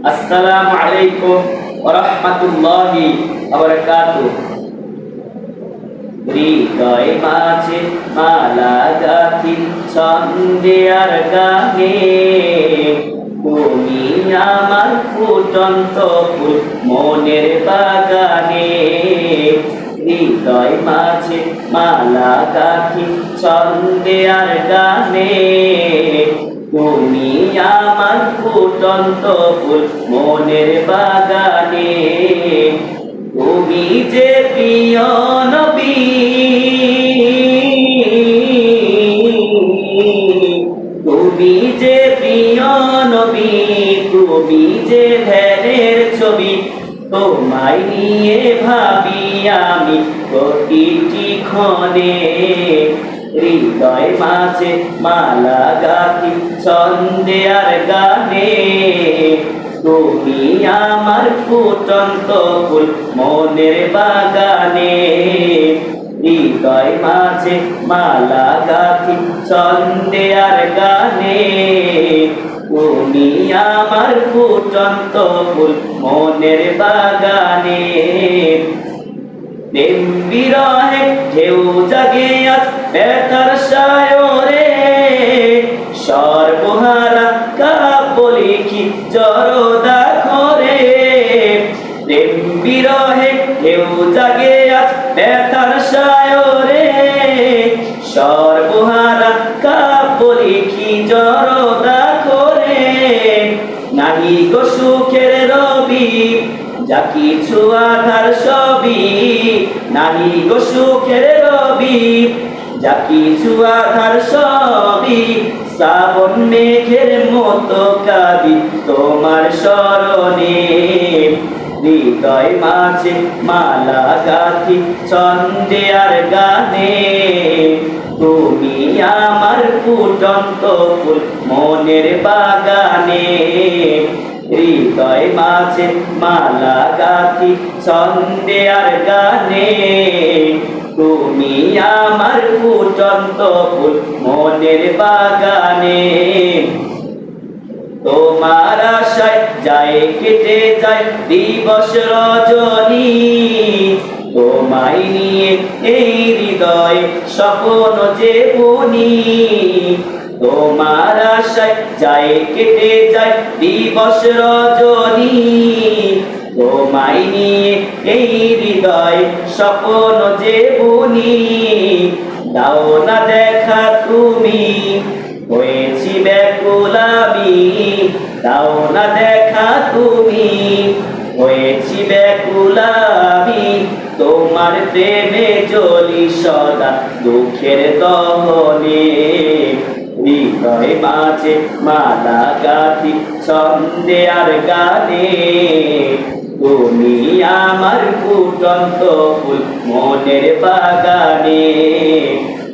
আসসালামু আলাইকুম ওয়া রাহমাতুল্লাহি ওয়া বারাকাতুহু। হৃদয় মাঝে মালা গাঁথি ছন্দে আর গানে, তুমি আমার ফুটন্ত ফুল মনের বাগানে। হৃদয় মাঝে মালা গাঁথি ছন্দে আর গানে, তুমি আমার ফুটন্ত ফুল মনের বাগানে। তুমি যে প্রিয় নবী, তুমি যে প্রিয় নবী, তুমি যে ধ্যানের ছবি, তোমায় নিয়ে ভাবি আমি প্রতিটি ক্ষণে। হৃদয় মাঝে মালা গাঁথি ছন্দে আর গানে, তুমি আমার ফুটন্ত ফুল মনের বাগানে। হৃদয় মাঝে মালা গাঁথি ছন্দে আর গানে, তুমি আমার ফুটন্ত ফুল মনের বাগানে। প্রেম বিরহে ঢেউ জাগে আজ ব্যথার সায়রে, সর্বহারা কাব্য লিখি জরদা করে। প্রেম বিরহে ঢেউ জাগে আজ ব্যথার সায়রে, সর্বহারা কাব্য লিখি জরদা করে। নাহি গো সুখের রবি, যা কিছু আধার সবই, নাহি গো সুখের রবি, যা কিছু আধার সবই। শ্রাবণ মেঘের মতো কাঁদি তোমার স্মরণে। হৃদয় মাঝে মালা গাঁথি ছন্দে আর গানে, তুমি আমার ফুটন্ত ফুল মনের বাগানে। হৃদয় মাঝে মালা গাঁথি ছন্দে আর গানে, তুমি আমার ফুটন্ত ফুল মনের বাগানে। তোমার আশায় যায় কেটে যায় দিবস রজনী, তোমায় নিয়ে এই হৃদয় স্বপ্ন যে বুনি। তোমার আশায় যায় কেটে যায় দিবস রজনী, তোমায় নিয়ে এই হৃদয় স্বপ্ন যে বুনি। দাও না দেখা তুমি, হয়েছি ব্যাকুল আমি, দাও না দেখা তুমি, হয়েছি ব্যাকুল আমি। তোমার প্রেমে জ্বলি সদা দুঃখের দহনে। হৃদয় মাঝে মালা গাঁথি ছন্দে আর গানে, তুমি আমার ফুটন্ত ফুল মনের বাগানে।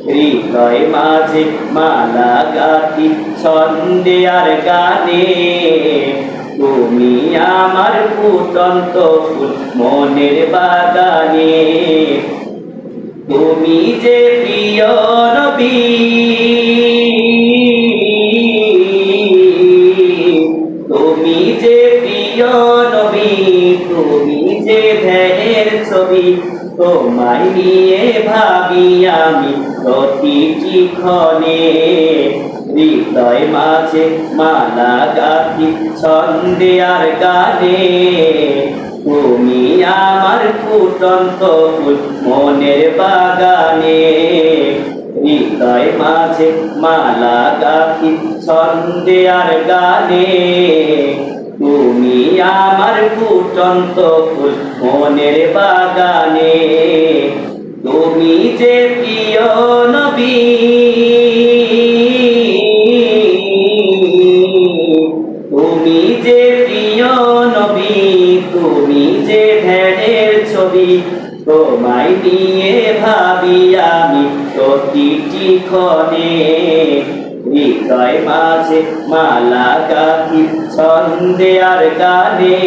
হৃদয় মাঝে মালা গাঁথি ছন্দে আর গানে, তুমি আমার ফুটন্ত ফুল মনের বাগানে। তুমি যে প্রিয় নবী, তুমি যে প্রিয় নবী, তুমি যে ধ্যানের ছবি, তোমায় নিয়ে ভাবি আমি প্রতিটি ক্ষণে। হৃদয় মাঝে মালা গাঁথি ছন্দে আর গানে, তুমি আমার ফুটন্ত ফুল মনের বাগানে। হৃদয় মাঝে মালা গাঁথি ছন্দে আর গানে, তুমি আমার ফুটন্ত ফুল মনের বাগানে। তুমি যে প্রিয় নবী, তুমি যে প্রিয় নবী, তুমি যে ধ্যানের ছবি, তোমায় নিয়ে ভাবি আমি প্রতিটি ক্ষণে। হৃদয় মাঝে মালা গাঁথি ছন্দে আর গানে,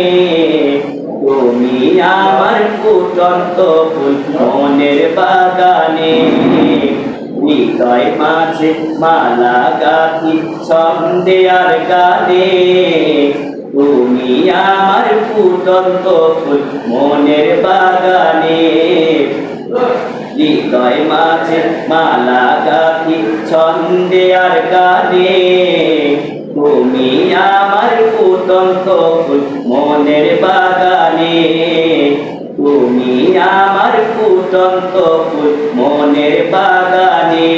তুমি আমার ফুটন্ত ফুল মনের বাগানে। হৃদয় মাঝে মালা গাঁথি ছন্দে আর গানে, তুমি তুমি আমার ফুটন্ত ফুল মনের বাগানে, হৃদয় মাঝে মালা গাঁথি ছন্দে আর গানে, তুমি আমার ফুটন্ত ফুল মনের বাগানে, তুমি আমার ফুটন্ত ফুল মনের বাগানে,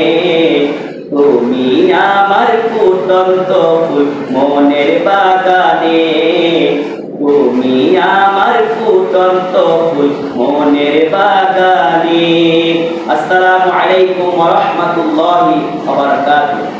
তুমি আমার ফুটন্ত ফুল মনের বাগানে, তুমি আমার ফুটন্ত ফুল মনের বাগানে। আসসালামু আলাইকুম ওয়া রাহমাতুল্লাহি ওয়া বারাকাতুহু।